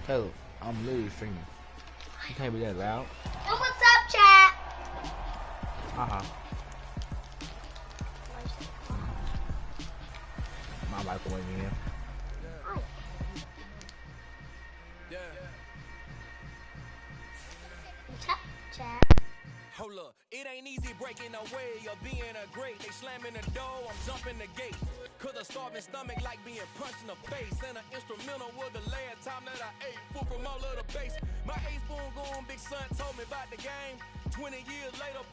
Hell, I'm literally streaming. You can't be that loud. And what's up, chat? My microwave in here. Chat. Hold up, it ain't easy breaking away or being a great. They slamming the door, I'm jumping the gate. Cause a starving stomach like being punched in the face. And an instrumental was the last time that I ate. Food from all of the base. My ace spoon goon, big son told me about the game. 20 years later,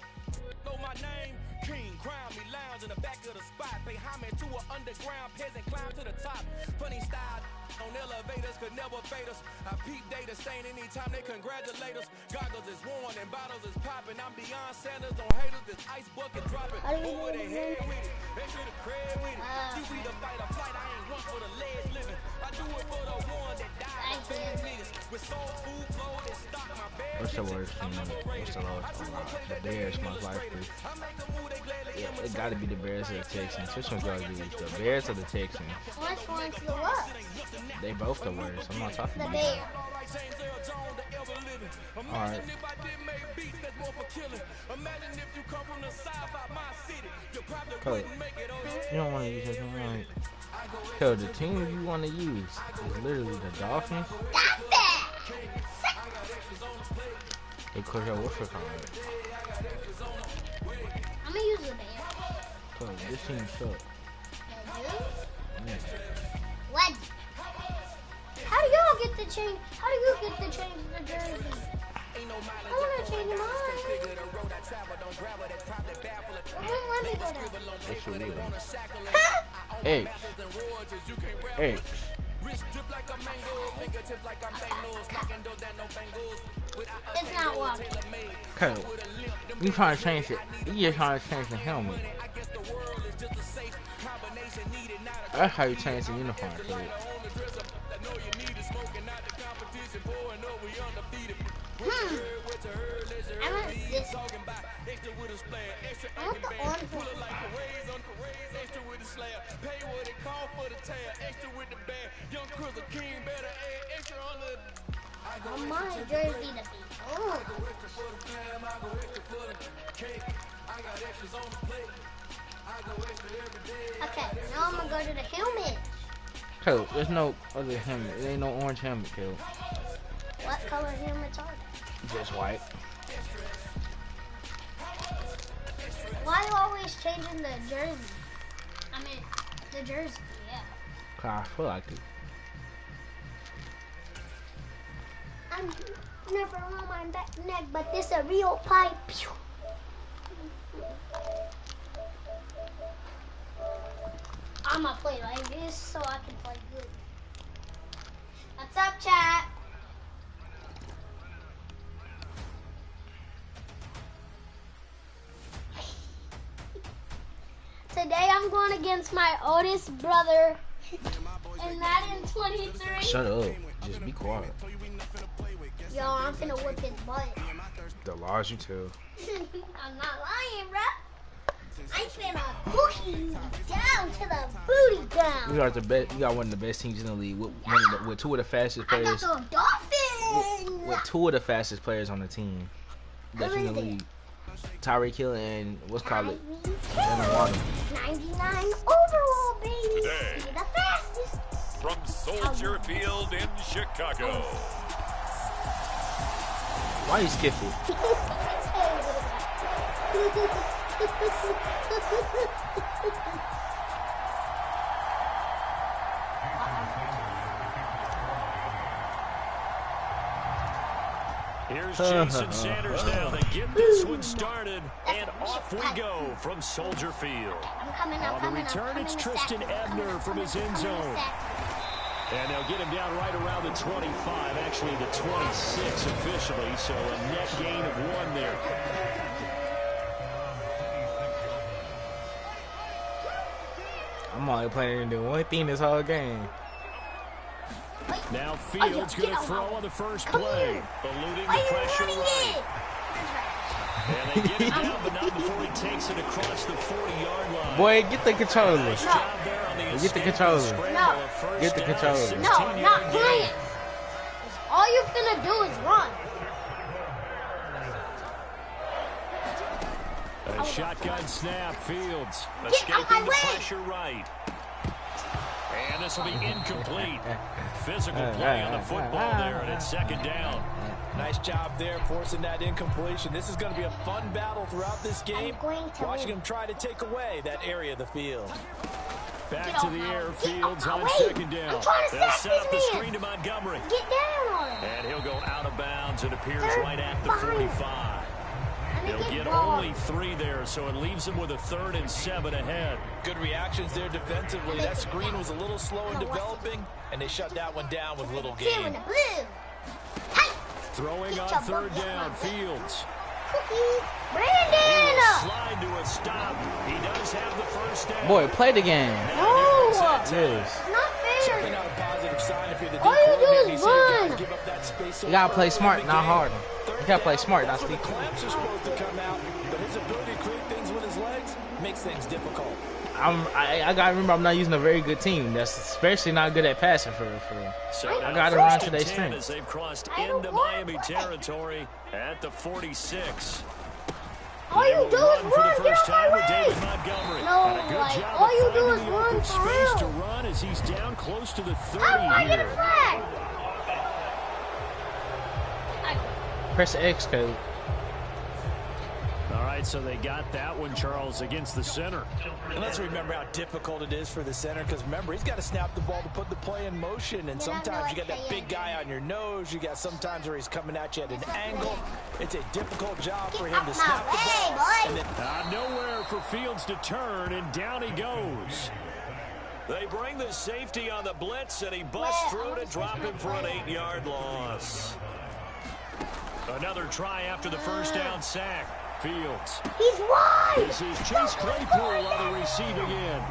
know my name. King, crown me, lounge in the back of the spot. Pay homage to an underground peasant, climb to the top. Funny style on elevators could never fade us. I peep data stain anytime they congratulate us. Goggles is worn and bottles is popping. I'm beyond Sanders on haters, this ice bucket dropping. Over the head with it, they should have cred with it. You either fight or flight, I ain't one for the legs living. I do it for the ones that die for bad niggas. With soul food, flow, that stock my bed. What's the worst thing? What's the lowest? The Bears most likely. Yeah, it gotta be the Bears or the Texans. Which one's gotta be the Bears or the Texans? Which one's the worst? They both the worst. I'm not talking The about Bears. Alright. Cause you don't want to use it. Cause the team you want to use is literally the Dolphins. Got that! They cause yo, what's your call? I'm gonna use the Bears. Cause this team sucks. Yeah. What? How do y'all get the change? How do you get the change the jersey? I wanna change mine. Let me go down. That's what it is. Hey. Hey. It's not working. Cause you trying to change it. You just trying to change the helmet. That's how you change the uniform. Kid. I want this. I want the orange one. I want my jersey to be orange. Okay, now I'm gonna go to the helmet. Cause there's no other helmet. There ain't no orange helmet, Kid. What color helmets are they? Just white. Why are you always changing the jersey? I mean, the jersey, yeah. Cause I feel like it. I'm never on my neck, but this a real pipe. I'ma play like this so I can play good. What's up, chat? Today I'm going against my oldest brother in Madden 23. Shut up. Just be quiet. Yo, I'm finna whip his butt. The laws you tell. I'm not lying, bro. I'm finna boogie down to the booty ground. You got the best. You got one of the best teams in the league. With two of the fastest I got players. the Dolphins. With two of the fastest players on the team. That's in the league. Tyreek Hill and what's called it? 99 overall, baby. Today, The fastest. from Soldier Field in Chicago. Why you skip it? Here's Jason Sanders now to get this one started, and off we go from Soldier Field. On the return, it's Tristan Ebner from his end zone. And they'll get him down right around the 25, actually the 26 officially, so a net gain of 1 there. I'm only playing to do one thing this whole game. Now Fields going to throw on the first play, eluding the pressure right. And they get him down, but not before he takes it across the 40-yard line. Boy, get the controller. Nice job there on the Get the controller. scramble, No. a first Get the down, controller. 16-yard No, I'm not gain. playing. All you're gonna do is run. A shotgun snap, Fields. Escaping the pressure right. And this will be incomplete. Physical play on the football there, and it's second down. Nice job there forcing that incompletion. This is going to be a fun battle throughout this game. Watching him try to take away that area of the field. Back to the air, Fields on second down. They'll set up the screen to Montgomery. Get down on him. And he'll go out of bounds. It appears right at the 45. They'll get only 3 there, so it leaves them with a 3rd and 7 ahead. Good reactions there defensively. That screen was a little slow in developing, and they shut that one down with little gain. Throwing on 3rd down, Fields. Brandon! Slide to a stop. He does have the first down. Boy, play the game. No! Yes. It's not fair. Certainly not a positive sign if you're the All you do is run. give up that space so You gotta far play early smart, in the not game. hard. You gotta play smart, not That's when stupid. the clamps are supposed to come out, but his ability to create things with his legs makes things difficult. I gotta remember I'm not using a very good team. That's especially not good at passing for. So I now gotta first run to and their 10 strength. as they've crossed into Miami territory at the 46. All you do is For the run. Get first off my time with way. David Montgomery. No, And a good like, job all of you do finding is the run open for space to real. run as he's down close to the 30 How do I get a here. flag? Press the X code. All right, so they got that one, Charles, against the center. And let's remember how difficult it is for the center, because remember, he's got to snap the ball to put the play in motion, and sometimes you got that big guy on your nose. You got sometimes where he's coming at you at an angle. It's a difficult job for him to snap the ball. And then Nowhere for Fields to turn, and down he goes. They bring the safety on the blitz, and he busts through to drop him for an 8-yard loss. Another try after the first down sack. Fields. He's wide. This is Chase Claypool on the receiving end.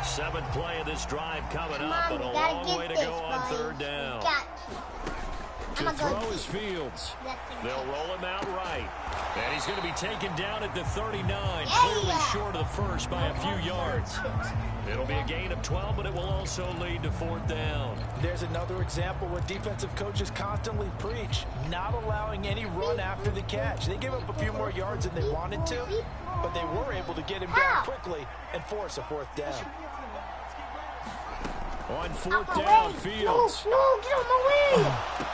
7th play of this drive coming up, and a long way to go on 3rd down. To throw is Fields. They'll roll him out right. And he's going to be taken down at the 39, clearly short of the first by a few yards. It'll be a gain of 12, but it will also lead to 4th down. there's another example where defensive coaches constantly preach, not allowing any run after the catch. They gave up a few more yards than they wanted to, but they were able to get him down quickly and force a 4th down. On 4th down, Fields. No, get on my way.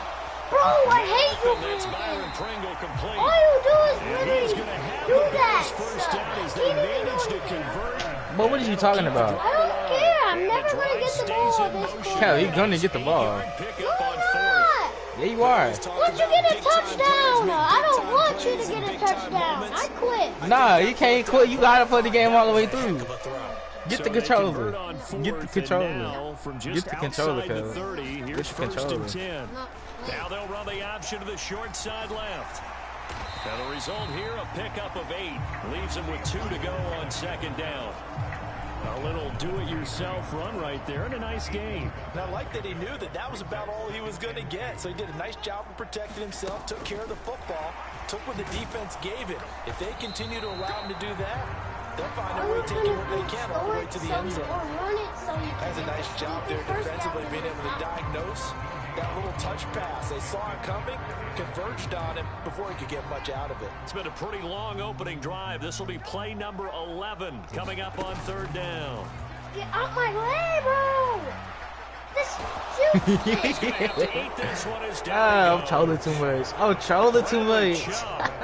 Bro, I hate you. That's Byron Pringle complete. All you do is And he's going to have do the that. Bears first down as they manage to convert. But what are you talking about? I don't care. I'm never going to get the ball this close. Hell, he's gonna get the ball. Pick No, up on I'm 4th. not. Yeah, you are. Once you get a touchdown, I don't want you to get a touchdown. I quit. Nah, you can't quit. You gotta play the game all the way through. Get So the they controller. convert on Get the 4th, and controller. now from Get just the controller, outside the cuz. 30, Get here's the 1st controller. and 10. Now they'll run the option to the short side left. And the result here, a pickup of 8. Leaves him with 2 to go on 2nd down. A little do-it-yourself run right there, and a nice game. And I like that he knew that that was about all he was going to get. So he did a nice job of protecting himself, took care of the football, took what the defense gave him. If they continue to allow him to do that, they'll find a way taking what they can all the way to the end zone. That's a nice job there defensively, being able to diagnose that little touch pass. They saw it coming, converged on him before he could get much out of it. It's been a pretty long opening drive. This will be play number 11 coming up on 3rd down. Get out my way, bro. This He's going to have to eat this one as down. I'm trolling too much. I'm trolling too much.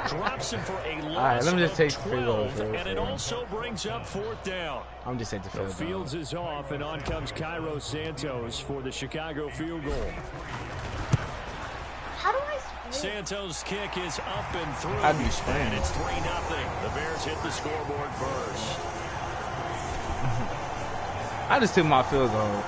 Drops him for a loss Alright, let me just of take the field goal 12, first, and it man. also brings up 4th down. I'm just at the field. Fields is off, and on comes Cairo Santos for the Chicago field goal. How do I split? Santos' kick is up and through, I'd be spraying. and it's 3-0. The Bears hit the scoreboard first. I just took my field goal.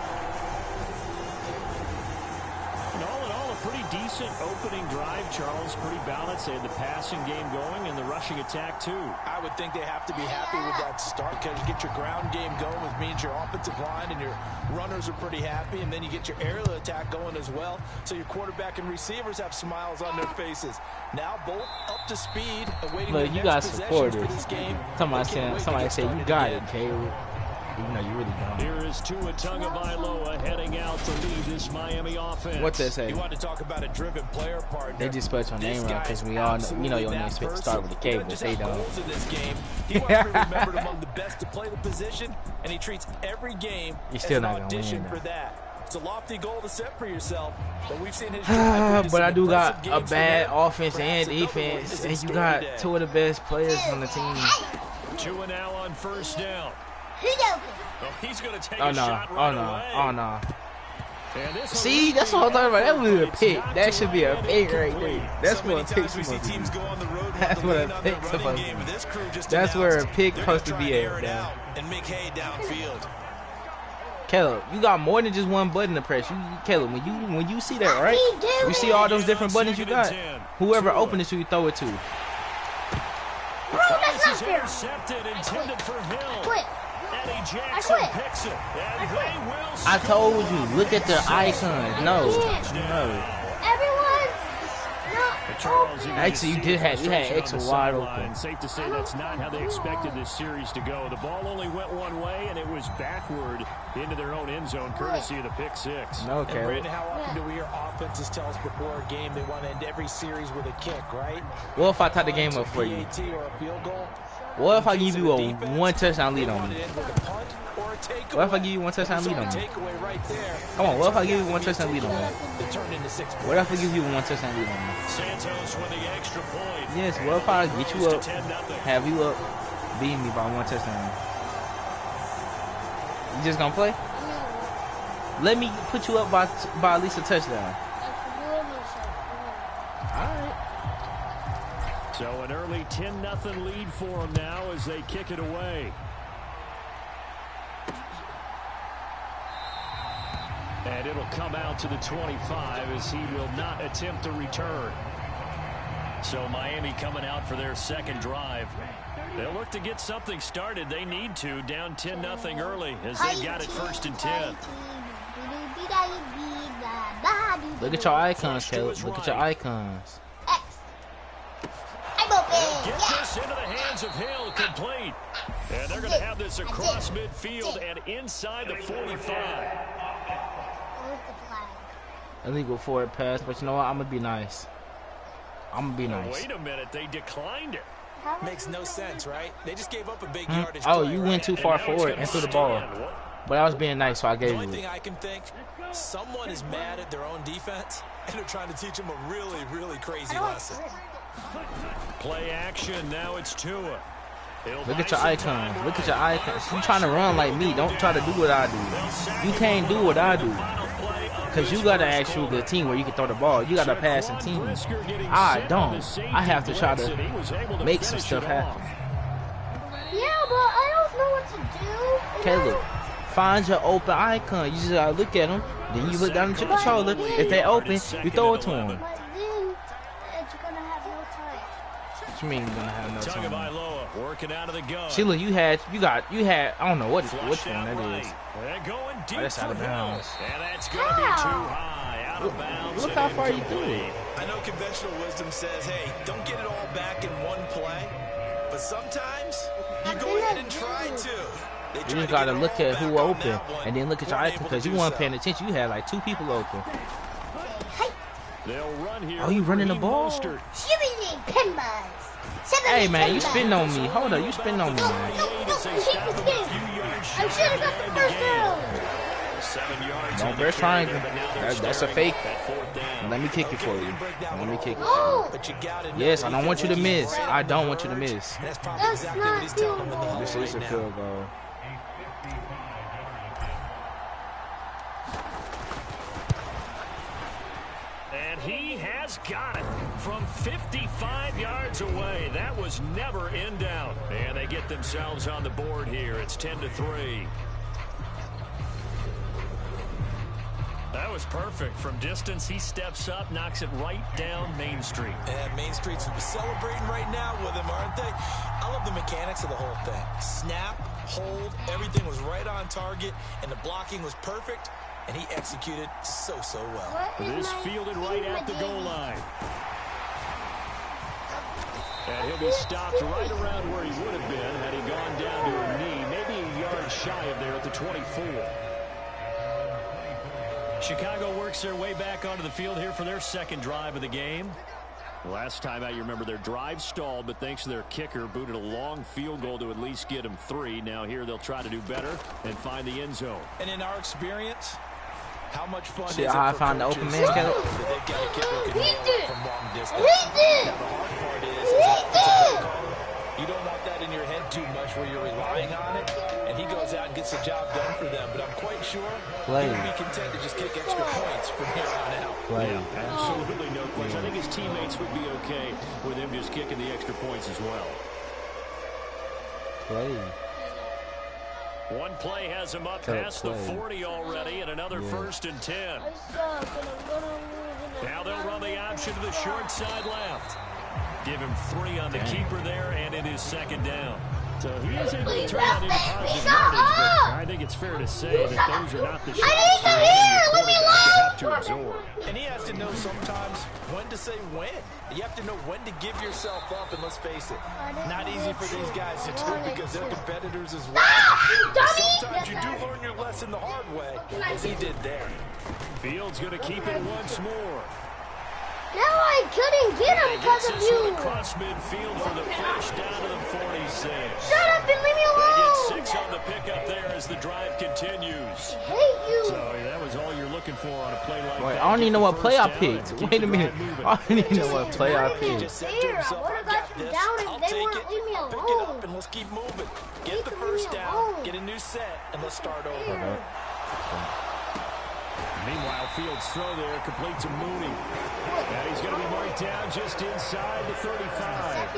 And all in all, a pretty decent opening drive, Charles. Pretty balanced. They had the passing game going and the rushing attack, too. I would think they have to be happy with that start because you get your ground game going, which means your offensive line and your runners are pretty happy, and then you get your aerial attack going as well. So your quarterback and receivers have smiles on their faces. Now both up to speed, awaiting Look, the you got next possession supporters. for this game. Somebody They can't wait to say get you started got again. it, Caleb. Even though you really don't. Here is Tua Tagovailoa heading out to lead this Miami offense. What they say? You want to talk about a driven player partner? They just spelled your name wrong because we all know, you know your name start with a K, but they don't. In this game. He wants to be remembered among the best to play the position, and he treats every game as an audition for that. It's a lofty goal to set for yourself, but we've seen his but I do got a bad offense and defense, and you got two of the best players on the team. Tua now on first down. Who's open? Oh, he's going to take a shot right away. Oh no. See, that's what I'm talking about. That was a pick. That should be a pick right there. That's what a pick's supposed to be. That's what a pick's supposed to be. That's where a pick supposed to be at. And make hay downfield. Caleb, you got more than just one button to press. Caleb, when you see that, right? You see all those different buttons you got. Whoever opened it to you, throw it to. Bro, that's not fair. Intercepted, intended for Hill. Quit. Eddie I Jackson quit. picks it, and they will I told you, look at the icons. No. Everyone's not open. Actually, you had X wide open. Safe to say that's not how they expected this series to go. The ball only went one way, and it was backward into their own end zone, courtesy of the pick six. No, And Caleb. Brandon, how often do we hear offenses tell us before a game they want to end every series with a kick, right? What if I tie the game up for you? PAT or a field goal? What if I give you a one touchdown lead on me? What if I give you one touchdown lead on me? Come on, what if I give you one touchdown lead on me? What if I give you one touchdown lead on me? Santos with the extra point. Yes, what if I get you up, have you up, beating me by one touchdown? You just gonna play? Let me put you up by at least a touchdown. Alright. So an early 10-0 lead for them now as they kick it away. And it'll come out to the 25 as he will not attempt to return. So Miami coming out for their second drive. They'll look to get something started. They need to, down 10-0 early as they've got it 1st and 10. Look at your icons, Caleb. Look at your icons. Get this into the hands of Hill, complete. And they're going to have this across midfield and inside the 45. Illegal forward pass, but you know what? I'm going to be nice. I'm going to be nice. Wait a minute, they declined it. Makes no sense, right? They just gave up a big yardage Oh, play, you right? went too far forward and threw the ball. But I was being nice, so I gave The you only thing it. I can think, someone is mad at their own defense, and they're trying to teach them a really, really crazy lesson. Play action, now it's Tua. Look at your icons. Look at your icons. You trying to run like me. Don't try to do what I do. You can't do what I do. Because you got to actually the team where you can throw the ball. You got to pass and team. I don't. I have to try to make some stuff happen. Yeah, but I don't know what to do. Caleb, find your open icon. You just got to look at them. Then you look down at your controller. If they open, you throw it to them. But then it's going to have no time. What you mean you're going to have no time? Tagovailoa working out of the gun. Sheila, you had, I don't know which one that is. Going deep That's out of bounds. And that's going to be too high. Out of bounds. Look how far you threw it. I know conventional wisdom says, hey, don't get it all back in one play. But sometimes, you go ahead and try to. You just got to look at who open and then look at your icon because you weren't paying attention. You had like 2 people open. They'll run here. Oh, you running the ball? Hey, man, you spitting on me. Hold up, you spitting on me, man. I should have got the first down. 7 yards. Don't press triangle. That's a fake. Let me kick it for you. Let me kick it. Oh, Yes, I don't want you to miss. I don't want you to miss. that's not field goal. This is a field goal. And he has got it from 55 yards away. That was never in doubt. And they get themselves on the board here. It's 10-3. That was perfect. From distance, he steps up, knocks it right down Main Street. And Main Street's celebrating right now with him, aren't they? I love the mechanics of the whole thing. Snap, hold, everything was right on target, and the blocking was perfect, and he executed so well. This fielded right at the goal line. And he'll be stopped right around where he would have been had he gone down to a knee, maybe a yard just shy of there at the 24. Chicago works their way back onto the field here for their second drive of the game. Last time out, you remember their drive stalled, but thanks to their kicker, booted a long field goal to at least get them 3. Now here they'll try to do better and find the end zone. And in our experience, how much fun is See it how I for found the coaches open man, Caleb? that they've got a kicker who can nail it from long distance? He did. Now, the hard part is it's a play caller. You don't want that in your head too much where you're relying on it, and he goes out and gets the job done for them. But I'm quite sure he would be content to just kick extra points from here on out. Yeah, absolutely no question. I think his teammates would be okay with him just kicking the extra points as well. One play has him up past the 40 already, and another 1st and 10. Now they'll run the option to the short side left. Give him 3 on the keeper there, and it is 2nd down. So he is able to turn that into positive yardage, but I think it's fair to say that those are not the shots have to absorb. And he has to know sometimes when to say when. You have to know when to give yourself up, and let's face it, not easy for these guys to do because they're competitors as well. Sometimes you do learn your lesson the hard way, as he did there. Fields going to keep it once more. Now I couldn't get him because of you. Across midfield for the first down to the 46. Shut up and leave me alone. They get 6 on the pickup there as the drive continues. I hate you. So that was all you're looking for on a play like that. I don't even know what play I picked. Wait a minute. I don't even know what play I picked. There, I would have got you down if they wouldn't leave me alone. Pick it up and let's keep moving. Get the first down, get a new set, and let's start over. Meanwhile, Fields' throw there complete to Mooney. And he's going to be marked down just inside the 35.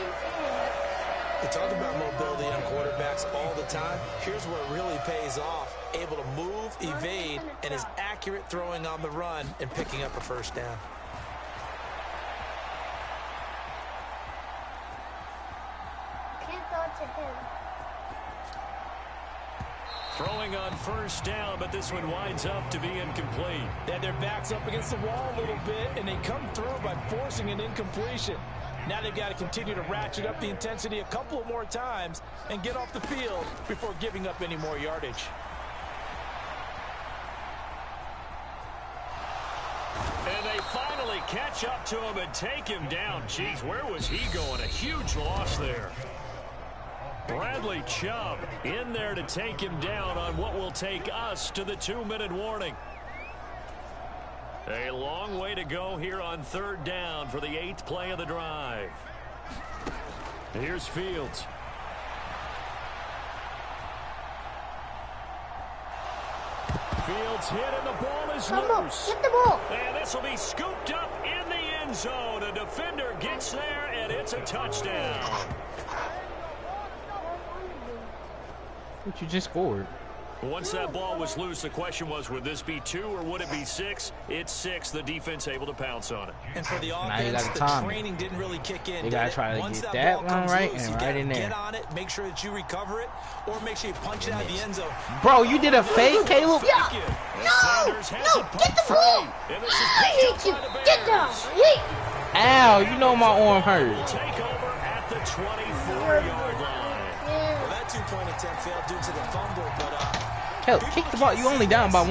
They talk about mobility on quarterbacks all the time. Here's where it really pays off. Able to move, evade, and is accurate throwing on the run and picking up a first down. Can't throw it to him. Throwing on first down, but this one winds up to be incomplete. They had their backs up against the wall a little bit, and they come through by forcing an incompletion. Now they've got to continue to ratchet up the intensity a couple of more times and get off the field before giving up any more yardage. And they finally catch up to him and take him down. Jeez, where was he going? A huge loss there. Bradley Chubb in there to take him down on what will take us to the 2-minute warning. A long way to go here on 3rd down for the 8th play of the drive. Here's Fields. Fields hit and the ball is loose. Get the ball. And this will be scooped up in the end zone. A defender gets there and it's a touchdown. What you just scored? Once that ball was loose, the question was, would this be 2 or would it be 6? It's 6. The defense able to pounce on it. And for the offense, the training didn't really kick in. You gotta try to get that one right and right in there. Get on it, make sure that you recover it, or make sure you punch it out of the end zone. Bro, you did a fake, Caleb? Yeah. No, get the ball. I hate you. Get down. Ow, you know my arm hurt. Take over at the 24-yard line. Well, that 2-point attempt failed due to the fumble, but Caleb, kick the ball. You only down by 1.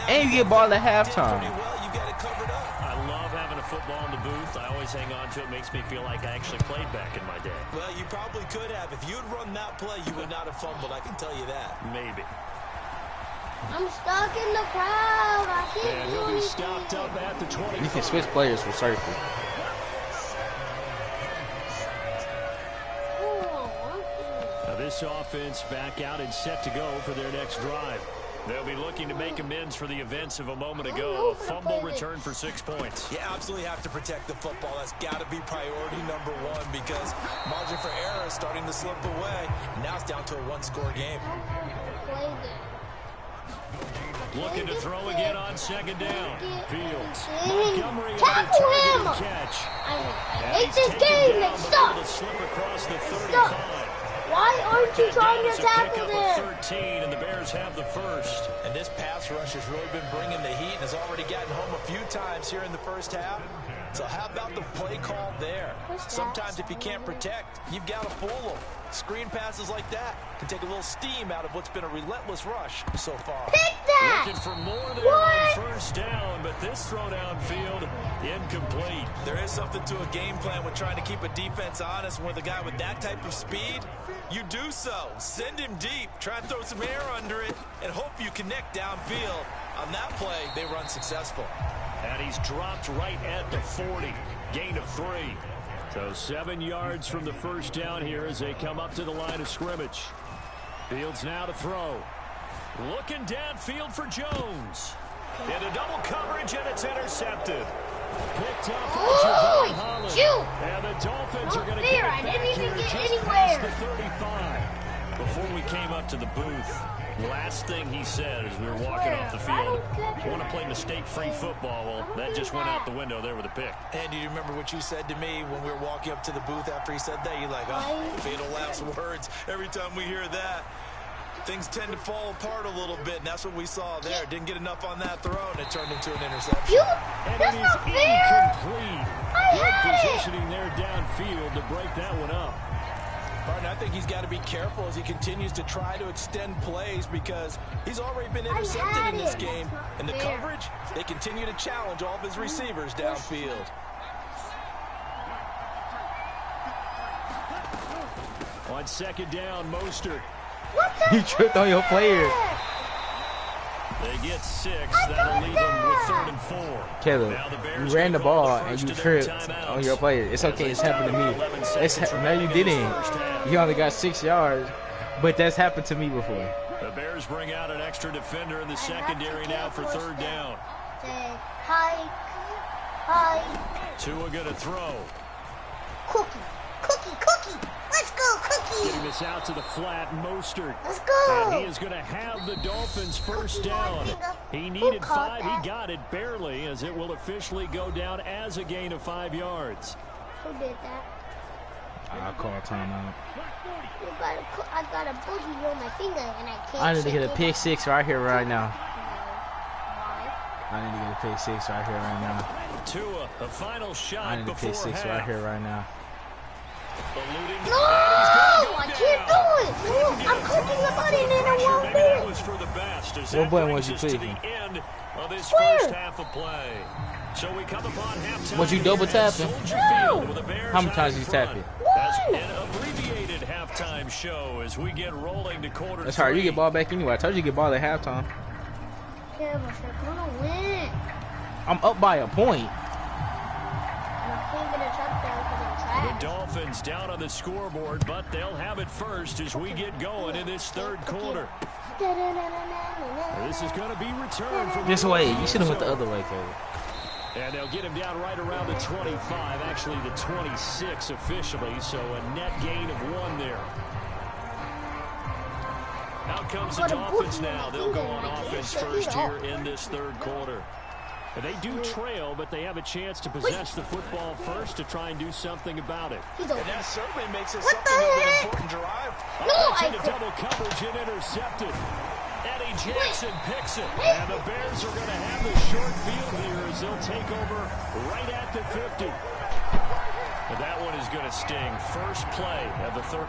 And you get ball at halftime. I love having a football in the booth. I always hang on to it. Makes me feel like I actually played back in my day. Well, you probably could have. If you'd run that play, you would not have fumbled. I can tell you that. Maybe. I'm stuck in the crowd. I can't do anything. Stopped up at the 20. You can switch players for circle. Now this offense back out and set to go for their next drive. They'll be looking to make amends for the events of a moment ago. A fumble return for 6 points. You absolutely have to protect the football. That's got to be priority number 1 because margin for error is starting to slip away. And now it's down to a 1-score game. Looking to throw again on 2nd down. Fields. Montgomery tackle him. Catch. I hate this game. Like, stop. Slip across the 35. Why aren't you trying to tackle them? 13, and the Bears have the first. And this pass rush has really been bringing the heat and has already gotten home a few times here in the first half. So how about the play call there? Sometimes if you can't protect, you've got to fool them. Screen passes like that can take a little steam out of what's been a relentless rush so far. Pick that! Looking for more there on first down, but this throw downfield, incomplete. There is something to a game plan with trying to keep a defense honest. With a guy with that type of speed, you do so. Send him deep, try and throw some air under it, and hope you connect downfield. On that play, they were unsuccessful. And he's dropped right at the 40. Gain of 3. So 7 yards from the first down here as they come up to the line of scrimmage. Fields now to throw. Looking downfield for Jones. Into double coverage, and it's intercepted. Picked up by Javon Holland. And the Dolphins are going to get it back here just past the 35. Before we came up to the booth, last thing he said as we were walking off the field, I want to play mistake-free football. Well, that just went out the window there with a pick. And do you remember what you said to me when we were walking up to the booth after he said that? You're like, oh, fatal last words. Every time we hear that, things tend to fall apart a little bit, and that's what we saw there. Didn't get enough on that throw, and it turned into an interception. And it is incomplete. Good positioning there downfield to break that one up. Partner, I think he's got to be careful as he continues to try to extend plays because he's already been intercepted in this game. And the coverage, they continue to challenge all of his receivers downfield. On second down, Mostert. You tripped on your player. They get 6. That'll leave them with 3rd and 4. Caleb, you ran the ball and you tripped on your player. It's okay. It's happened to me. No, you didn't. You only got 6 yards, but that's happened to me before. The Bears bring out an extra defender in the secondary now for 3rd down. Hi. Tua going to throw. Cookie. Let's go, Cookie. Getting this out to the flat, Mostert. Let's go. And he is going to have the Dolphins first down. He needed 5. He got it barely, as it will officially go down as a gain of 5 yards. Who did that? I'll call timeout. I got a boogie on my finger and I can't. I need to get a pick 6 right here, right now. Why? I need to get a pick 6 right here, right now. Tua, a final shot. I need a pick 6 right here, right now. No! I can't do it! No, I'm clicking the button and it won't do it. What button was you clicking? So we come upon halftime. Was you double tapping? No. How many times did you tap it? An abbreviated halftime show as we get rolling to quarter. That's hard. You get ball back anyway. I told you to get ball at halftime. Yeah, but you're gonna win. I'm up by a point. The Dolphins down on the scoreboard, but they'll have it first as we get going in this 3rd quarter. This is going to be returned from This way. You should have went the other way, Caleb. And they'll get him down right around the 25, actually the 26 officially, so a net gain of 1 there. Out comes the Dolphins now. They'll go on offense first here in this 3rd quarter. They do trail, but they have a chance to possess the football first to try and do something about it. And that certainly makes it something of an important drive. Into double coverage and intercepted. Eddie Jackson picks it. And the Bears are going to have the short field here as they'll take over right at the 50. But that one is going to sting. First play of the 3rd.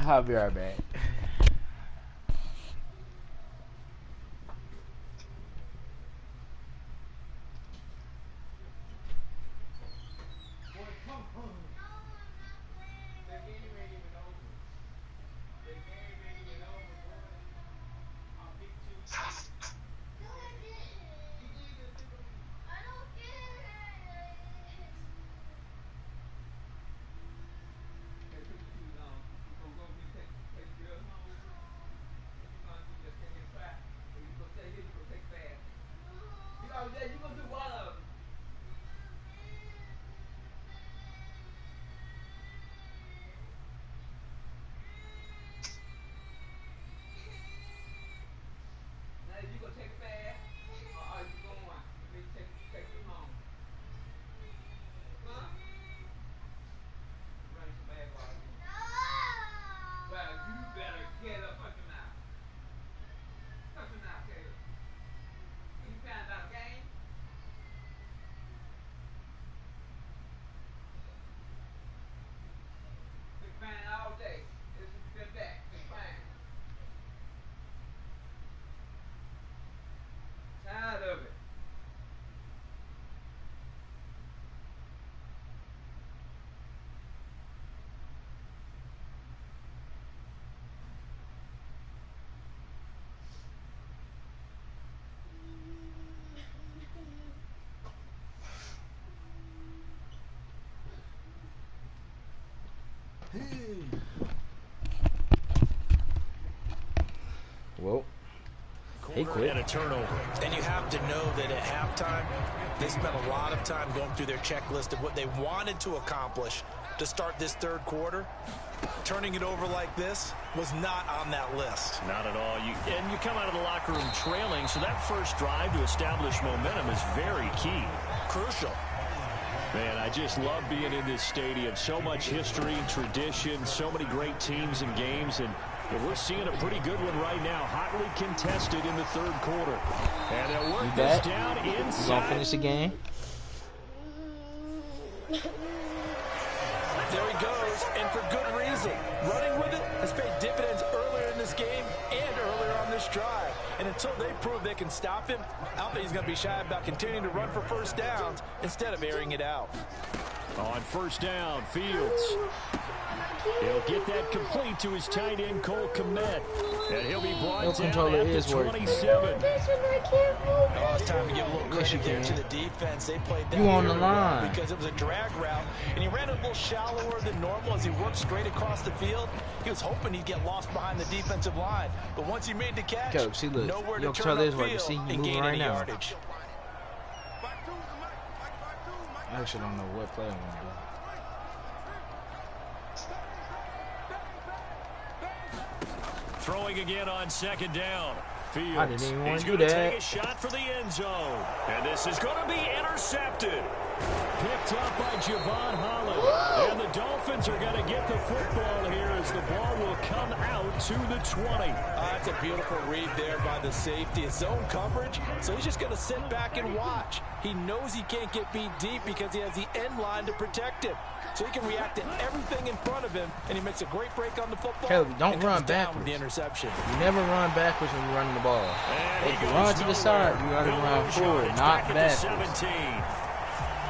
I'll be right back. Well, he quit. And a turnover. And you have to know that at halftime, they spent a lot of time going through their checklist of what they wanted to accomplish to start this third quarter. Turning it over like this was not on that list. Not at all. And you come out of the locker room trailing, so that first drive to establish momentum is very key. Crucial. Man, I just love being in this stadium. So much history and tradition, so many great teams and games, and we're seeing a pretty good one right now. Hotly contested in the third quarter. And they'll work this down inside. You gonna finish the game? There he goes, and for good reason. Running with it has paid dividends earlier in this game and earlier on this drive. And until they prove they can stop him, I don't think he's going to be shy about continuing to run for first downs instead of airing it out. On first down, Fields. He'll get that complete to his tight end, Cole Kmet. And he'll be brought down at the 27. Oh, it's time to give a little credit there to the defense. They played that on the very line well because it was a drag route, and he ran a little shallower than normal as he worked straight across the field. He was hoping he'd get lost behind the defensive line, but once he made the catch, see, look, nowhere to yo, turn upfield see, and gain right any now. yardage. I actually don't know what play I'm gonna do. Throwing again on second down. I didn't Fields. even want He's to going do to that. take a shot for the end zone. And this is going to be intercepted. Picked up by Javon Holland. And the Dolphins are going to get the football here as the ball will come out to the 20. That's a beautiful read there by the safety. It's zone coverage, so he's just going to sit back and watch. He knows he can't get beat deep because he has the end line to protect him. So he can react to everything in front of him, and he makes a great break on the football. Caleb, don't run backwards. The interception. You never run backwards when you're running the ball. If you run to the side, you gotta run forward, not backwards. 17.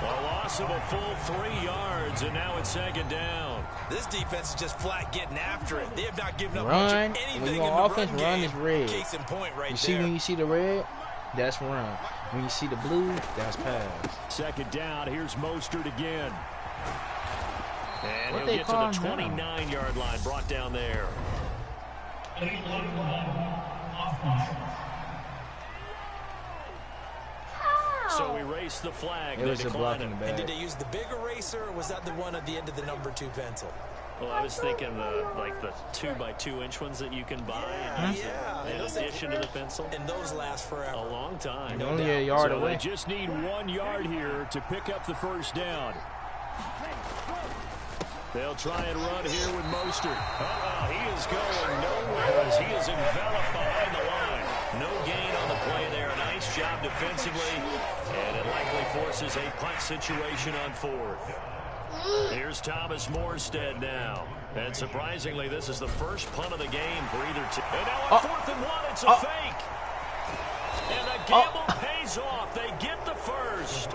A loss of a full 3 yards, and now it's second down. This defense is just flat getting after it. They have not given up Run. much of anything When in you're the on offense, run run game. is red. Case in point right You see there. when you see the red, that's run. When you see the blue, that's pass. Second down, here's Mostert again. And What he'll they get to call the him now? 29-yard line, brought down there. So we race the flag. It was a block in the And back. did they use the big eraser, or was that the one at the end of the number 2 pencil? Well, I was thinking the 2x2-inch ones that you can buy in addition to the pencil. And those last forever. A long time. Only a yard So away. they just need 1 yard here to pick up the first down. They'll try and run here with Mostert. He is going nowhere as he is enveloped behind the line. No gain on the play there. Nice job defensively. And it likely forces a punt situation on fourth. Here's Thomas Morstead now. And surprisingly, this is the first punt of the game for either team. And now on 4th and 1, it's a fake. And the gamble pays off. They get the first.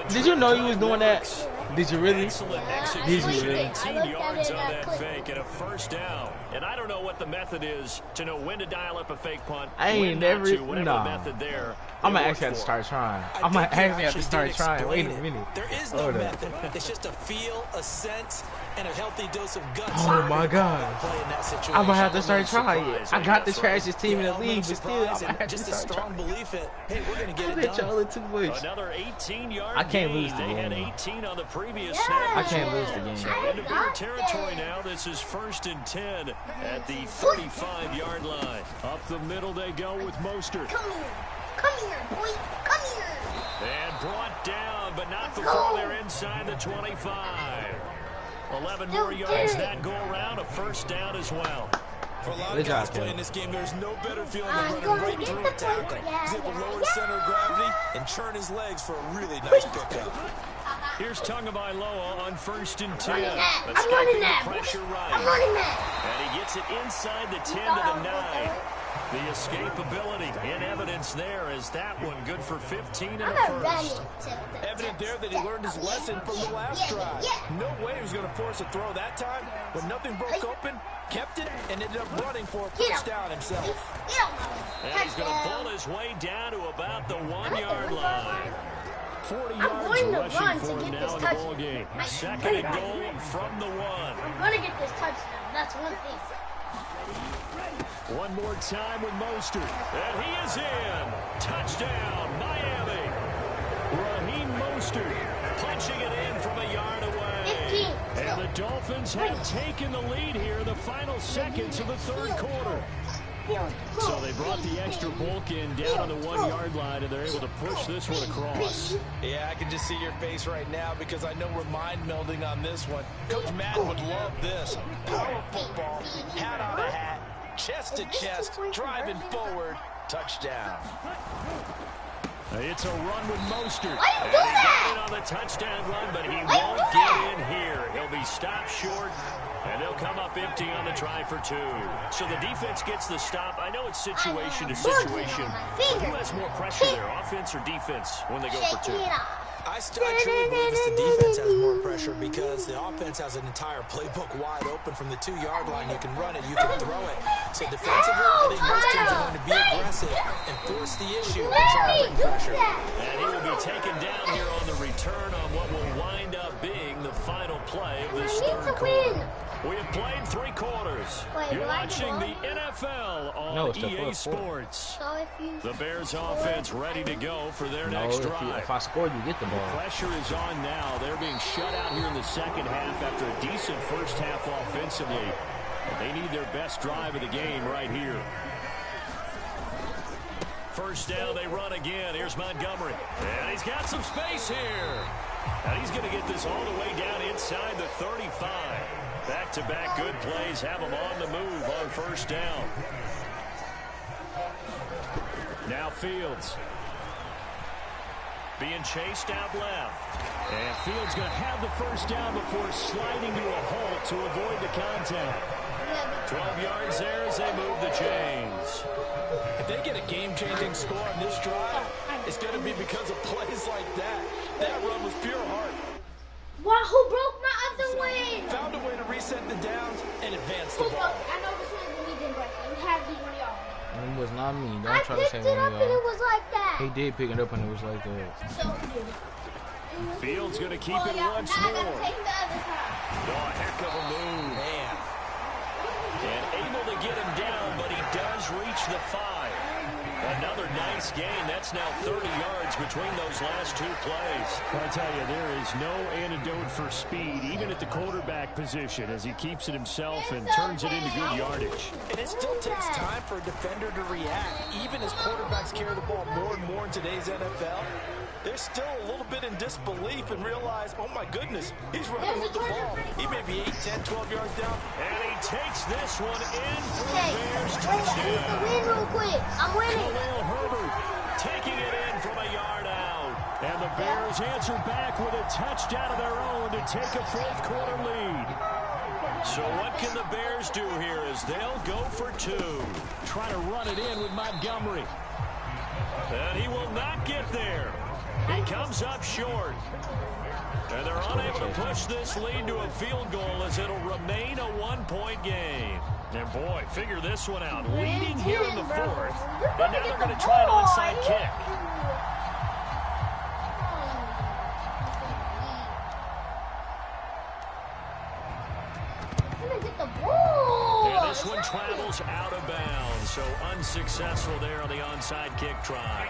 Did you know you was doing that? Did you really? Excellent Did you execution. really? 18 yards on that fake and a first down. And I don't know what the method is to know when to dial up a fake punt. I ain't when never. not to, whatever Nah. the method there. I might it actually have worked to for start trying. I I might think you actually have to start did trying. Wait a explain it. minute. There is no Hold up. method. It's just a feel, a sense, and a healthy dose of guts. Oh my God. Play in that situation. I might have to start trying it. I surprising. got the That's right. trashiest team in the element league, of but still, I surprise might and have to just a start strong trying. belief that, hey, we're going to get I it bet y'all done. are too much. Another 18-yard I can't gain. lose the They had game. 18 on the previous Yeah. snap. I can't lose the game. So into bigger territory now. This is 1st and 10 at the 35-yard line. Up the middle they go with Mostert. Come here. Come here, boy. Come here. And brought down, but not Let's before go. they're inside the 25. 11 You more yards did it. that go around. A first down as well. For a lot Good of guys job, playing Caleb. this game, there's no better feeling I'm than running gonna right get through the a tackle. point. He's able to lower Yeah. center of gravity and churn his legs for a really nice pickup. Here's Tagovailoa on 1st and 10. Running that. I'm Escaping running the that. pressure I'm right. running that. And he gets it inside the 10 to the 9. The escapability in evidence there as that one good for 15 in I'm the not running. first. Evident there that he learned his lesson from the last drive. No way he was going to force a throw that time. When nothing broke open, kept it, and ended up running for a first down himself. Get on. And he's going to pull his way down to about the 1-yard line. 40 I'm yards going to rushing run for to him get now this in the ball touchdown. game. Second and goal from the 1. I'm going to get this touchdown. That's one thing. One more time with Mostert. And he is in. Touchdown, Miami. Raheem Mostert punching it in from a yard away. 15. And the Dolphins have taken the lead here in the final seconds of the third quarter. So they brought the extra bulk in down on the 1 yard line, and they're able to push this one across. Yeah, I can just see your face right now because I know we're mind melding on this one. Coach Madden would love this. Power football, hat on a hat, chest to chest, driving forward, touchdown. It's a run with Mostert. Why you And do he got that? it on the touchdown run, but he Why you won't do get that? in here. He'll be stopped short, and they'll come up empty on the try for 2. So the defense gets the stop. I know it's situation to situation, but who has more pressure there, offense or defense, when they go for 2? I truly believe it's the defense has more pressure because the offense has an entire playbook wide open from the 2 yard line. You can run it, you can throw it. So defensively, I think most teams are going to be aggressive and force the issue and try to bring pressure. And he will be taken down here on the return on what will wind up being the final play of this third quarter. We have played 3 quarters. You're watching the NFL on EA Sports. The Bears offense ready to go for their next drive. If I scored, you get the ball. Pressure is on now. They're being shut out here in the second half after a decent first half offensively. And they need their best drive of the game right here. First down, they run again. Here's Montgomery. And he's got some space here. And he's going to get this all the way down inside the 35. Back-to-back good plays have him on the move on first down. Now Fields. Being chased out left. And Fields going to have the first down before sliding to a halt to avoid the contact. 12 yards there as they move the chains. If they get a game-changing score on this drive, it's going to be because of plays like that. That run was pure heart. Wow, who broke my other wing? Found a way to reset the downs and advance the Who ball. broke it? I know this one when he didn't break it. It had to be one of y'all. It was not me. Don't I try to picked say it one up of and it y'all. was like that. He did pick it up and it was like that. So did it. Fields going to keep it yeah, once now I more. gotta take the other side. Oh, a heck of a move. Man. And able to get him down, but he does reach the 5. Another nice gain. That's now 30 yards between those last 2 plays. I tell you, there is no antidote for speed, even at the quarterback position, as he keeps it himself and turns it into good yardage. And it still takes time for a defender to react. Even as quarterbacks carry the ball more and more in today's NFL, they're still a little bit in disbelief and realize, oh my goodness, he's running with the ball. He may be 8, 10, 12 yards down. And he takes this one in for the Okay, Bears wait, touchdown. win real quick. I'm winning. Khalil Herbert taking it in from a yard out. And the Bears answer back with a touchdown of their own to take a fourth quarter lead. So what can the Bears do here as they'll go for 2? Try to run it in with Montgomery. And he will not get there. He comes up short. And they're unable to push this lead to a field goal as it'll remain a 1-point game. And boy, figure this one out. Leading here in the 4th. And now they're going to try an onside kick. And this one travels out of bounds. So unsuccessful there on the onside kick try.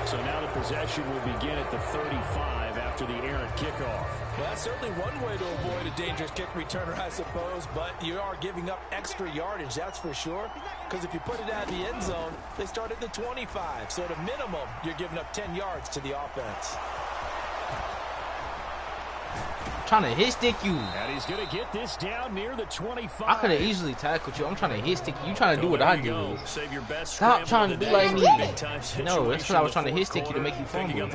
So now the possession will begin at the 35 after the errant kickoff. Well, that's certainly one way to avoid a dangerous kick returner, I suppose, but you are giving up extra yardage, that's for sure, because if you put it out of the end zone, they start at the 25, so at a minimum, you're giving up 10 yards to the offense. Trying to hit stick you. And he's going to get this down near the 25. I could have easily tackled you. I'm trying to hit stick you. You trying to do what I do. Save your best. Stop trying to be like me. No, that's what I was trying to hit stick you to make you fumble. You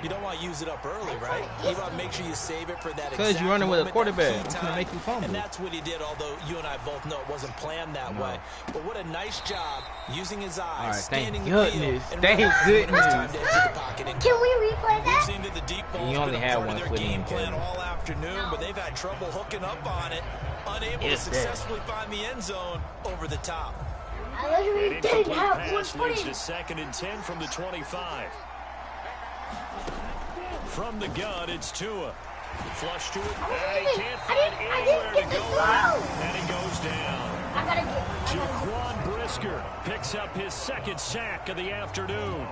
don't want to use it up early, right? You want to make sure you save it for that exact because you're running with a moment, quarterback. It's going to make you fumble. And that's what he did, although you and I both know it wasn't planned that way. But what a nice job using his eyes, standing thank goodness. Thank goodness. Can we replay that? We've seen that the deep ball's You only been a had part one of their foot game in, plan Kevin. all afternoon, but they've had trouble hooking up on it, unable to successfully find the end zone over the top. literally didn't have one pass leads foot to 2nd and 10 from the 25. From the gun, it's Tua. Flush to it, and he can't find anywhere to go with, and he goes down. Jaquan Brisker picks up his 2nd sack of the afternoon.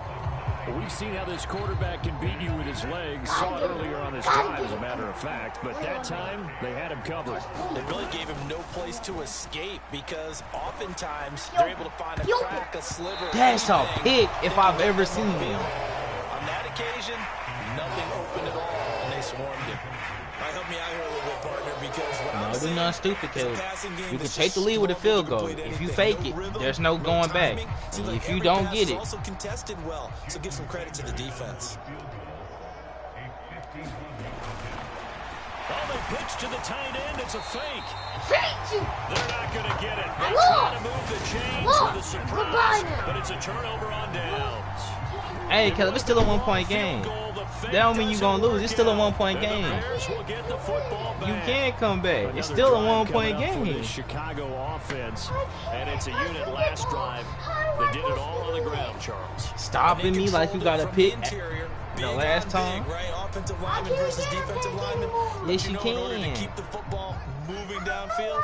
Well, we've seen how this quarterback can beat you with his legs. Saw it earlier on this drive, as a matter of fact. But that time, they had him covered. They really gave him no place to escape because oftentimes they're able to find a crack, a sliver. That's a pick if I've ever seen him. On that occasion, nothing open at all, and they swarmed him. Help me out here a little bit, partner, because what I'm do nothing stupid, Caleb. You can take the lead with a field goal. If you fake it, there's no going back. And if you don't get it, also contested well, so give some credit to the defense. Oh, they pitch to the tight end. It's a fake. Fake! They're not going to get it. They're trying to move the chains with a surprise, but it's a turnover on downs. hey, Caleb, it's still a 1-point game. That don't mean you're going to lose. It's still a 1-point game. You can't come back. It's still a 1-point game. Chicago offense, and it's a unit last drive that did it all on the ground, Charles. Stopping me like you got a pick the last time. Offensive lineman versus defensive lineman. Yes, you In order to can. keep the football moving downfield,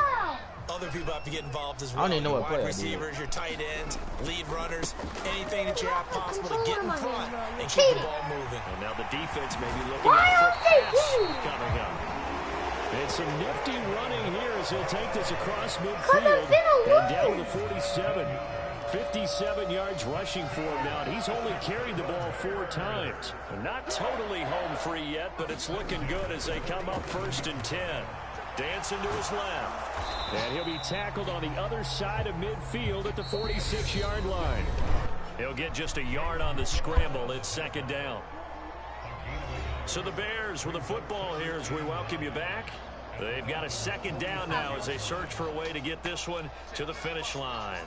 other people have to get involved as well. I don't even know what Your play I wide did. receivers, your tight ends, lead runners, anything that you have possible to get in front and keep the ball moving. And now the defense may be looking for pass coming up. And some nifty running here as he'll take this across midfield and down to the 47. 57 yards rushing for him now, and he's only carried the ball 4 times. Not totally home free yet, but it's looking good as they come up 1st and 10. Dancing to his left. And he'll be tackled on the other side of midfield at the 46-yard line. He'll get just a yard on the scramble. It's 2nd down. So the Bears with the football here as we welcome you back. They've got a 2nd down now as they search for a way to get this one to the finish line.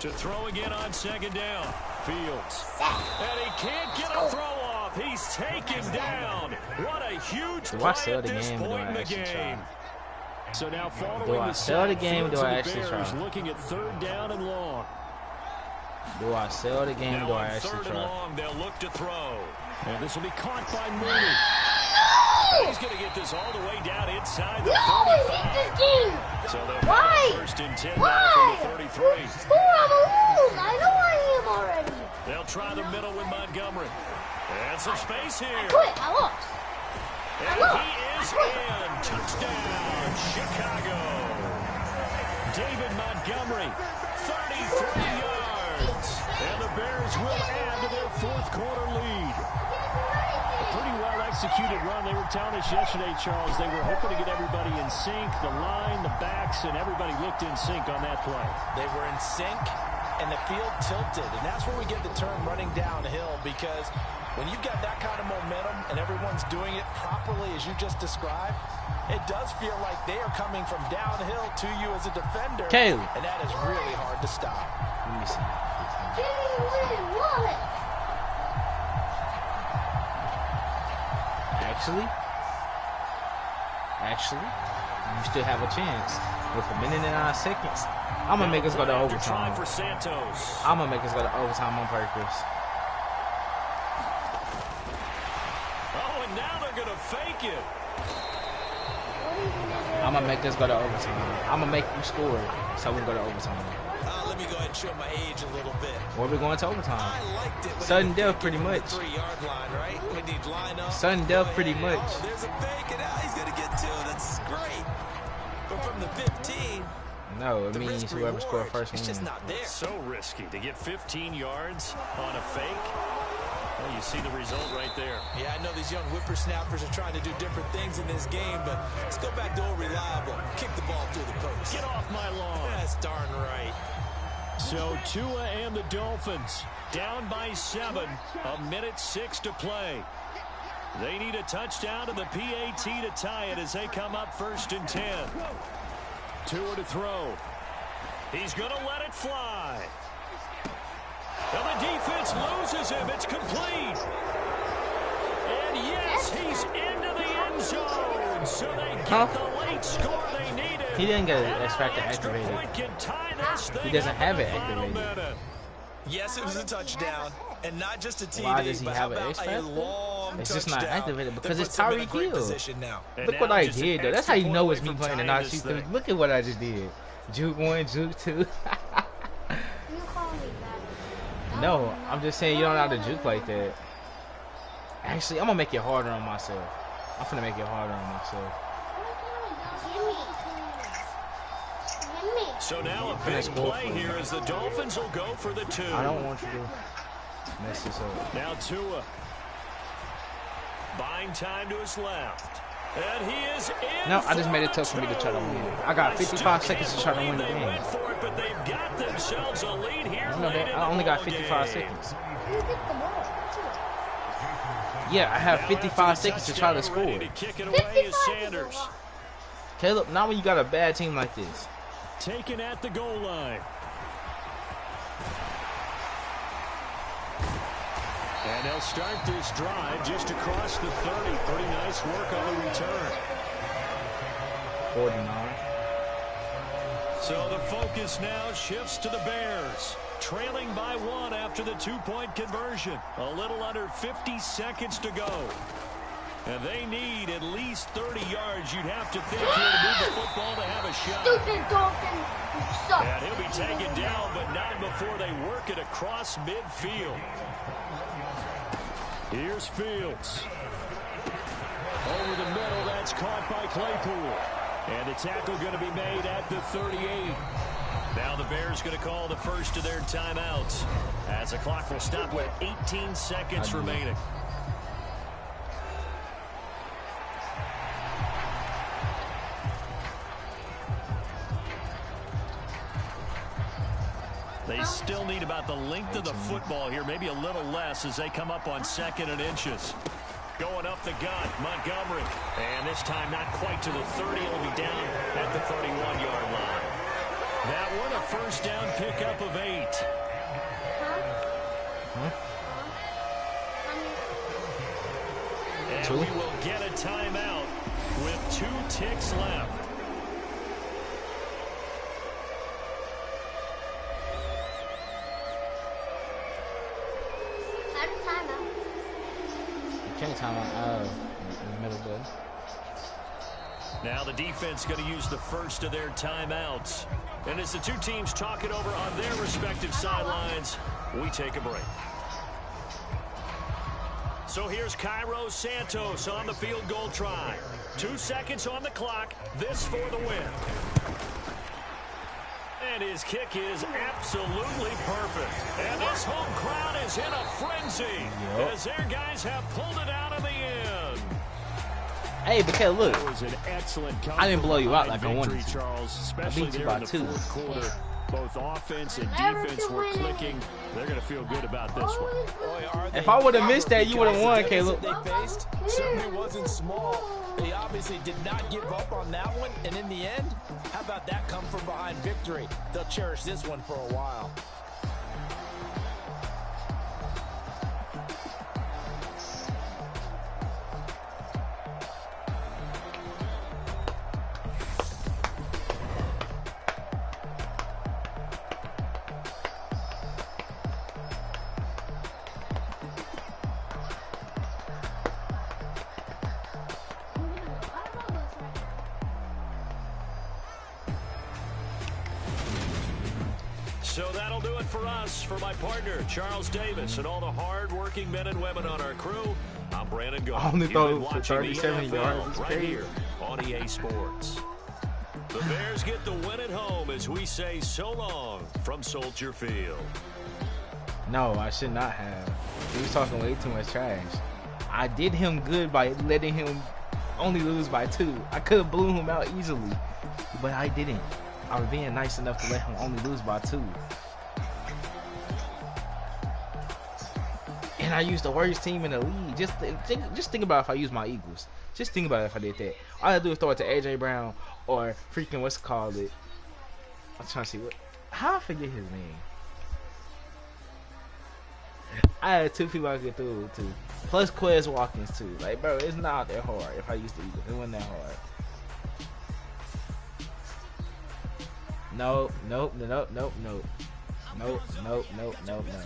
To throw again on 2nd down. Fields. And he can't get a throw off. He's taken down. What a huge play at this point in the game. So now following Do I sell the game or do I actually try? Looking at 3rd down and long. Do I sell the game or do I actually 3rd and try? long, they'll look to throw. And this will be caught by Mooney. He's going to get this all the way down inside the 35. So they'll Why? 1st and 10 now from the 33. Score, I'm a lose. I know I am already. They'll try the middle with Montgomery. And some space here. I quit. I lost. And he is in. Touchdown, Chicago. David Montgomery, 33 yards. And the Bears will add to their 4th quarter lead. A pretty well-executed run. They were telling us yesterday, Charles, they were hoping to get everybody in sync, the line, the backs, and everybody looked in sync on that play. They were in sync, and the field tilted. And that's where we get the term running downhill, because when you've got that kind of momentum and everyone's doing it properly as you just described, it does feel like they are coming from downhill to you as a defender. Caleb. And that is really hard to stop. Let me see. What? Actually, you still have a chance. With 1 minute and 9 seconds, I'm going to make us go to overtime. For Santos. I'm going to make us go to overtime on purpose. Oh, and now they're going to fake it. I'm going to make us go to overtime. I'm going to make you score so we can go to overtime. Let me go ahead and show my age a little bit. Where we going to overtime? I liked it. Sudden death, pretty much. 3-yard line, right? We need line up. Sudden death, pretty much. Oh, there's a fake, and now he's going to get 2. That's great. But from the 15, No, it means whoever scored first it's just wins. not there. So risky to get 15 yards on a fake. Well, you see the result right there. Yeah, I know these young whippersnappers are trying to do different things in this game, but let's go back to old reliable. Kick the ball through the post. Get off my lawn. That's darn right. So Tua and the Dolphins down by 7, 1:06 to play. They need a touchdown to the PAT to tie it as they come up 1st and 10. Tua to throw. He's going to let it fly. And the defense loses him. It's complete. And yes, he's into the end zone. So they get the late score they needed. He didn't get X Factor activated. He doesn't have it activated. Yes, it was a touchdown, and not just a TD. Why does he but have how an about X a Factor? long It's just not touchdown activated that because it's puts him in a Tyreek great Hill. position now. Look what I did, though. That's how you know it's me playing and not you. Look at what I just did. Juke 1, Juke 2. You call me that. No, I'm just saying you don't know how to juke like that. Actually, I'm gonna make it harder on myself. I'm gonna make it harder on myself. So now a big play here as the Dolphins will go for the 2. I don't want you to mess this up. Now Tua. Buying time to his left. And he is in. No, I just made it tough for me to try to win. I got 55 seconds to try to win the game. Went for it, but they've got themselves a lead here. I know that. I only got 55 seconds. Yeah, I have 55 seconds to try to score. To kick it away is Sanders. Caleb, not when you got a bad team like this. Taken at the goal line. And they'll start this drive just across the 30. Pretty nice work on the return. 49. So the focus now shifts to the Bears. Trailing by 1 after the 2-point conversion. A little under 50 seconds to go. And they need at least 30 yards, you'd have to think, here to move the football to have a shot. Stupid Dolphin. You suck. And he'll be taken down, but not before they work it across midfield. Here's Fields. Over the middle, that's caught by Claypool. And the tackle going to be made at the 38. Now the Bears going to call the first of their timeouts as the clock will stop with 18 seconds remaining. They still need about the length of the football here, maybe a little less as they come up on 2nd and inches. Going up the gut, Montgomery. And this time not quite to the 30. It'll be down at the 31-yard line. That one a first down pickup of 8. And we will get a timeout with 2 ticks left. Can't time out in the middle good. Now the defense going to use the first of their timeouts. And as the two teams talk it over on their respective sidelines, we take a break. So here's Cairo Santos on the field goal try. 2 seconds on the clock. This for the win. And his kick is absolutely perfect. And this home crowd is in a frenzy as their guys have pulled it out of the end. Hey, because look, That was an excellent I didn't blow you out like I wanted victory, to. Charles, I especially beat you there by in the 2. fourth quarter. Both offense and defense were clicking. They're going to feel good about this one. Boy, If I would have missed that, you would have won, Caleb. They faced certainly wasn't small. They obviously did not give up on that one, and in the end, how about that come from behind victory? They'll cherish this one for a while. So that'll do it for us. For my partner, Charles Davis, and all the hard-working men and women on our crew, I'm Brandon Gold. I only You've thought been it was for watching the 37 NFL yards. It's right crazy. here on EA Sports. The Bears get the win at home as we say so long from Soldier Field. No, I should not have. He was talking way too much trash. I did him good by letting him only lose by 2. I could have blew him out easily, but I didn't. I was being nice enough to let him only lose by 2. And I used the worst team in the league. Just think about if I used my Eagles. Just think about it if I did that. All I had to do is throw it to A.J. Brown or freaking what's it called it. I'm trying to see how I forget his name. I had 2 people I could throw it to. Plus Quez Watkins too. Like, bro, it's not that hard if I used the Eagles. It wasn't that hard. Nope, nope, nope, nope, nope. Nope, nope, nope, nope, no.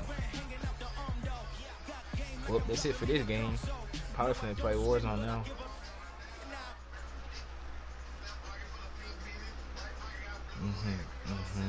Well, that's it for this game. Probably finna play Warzone now.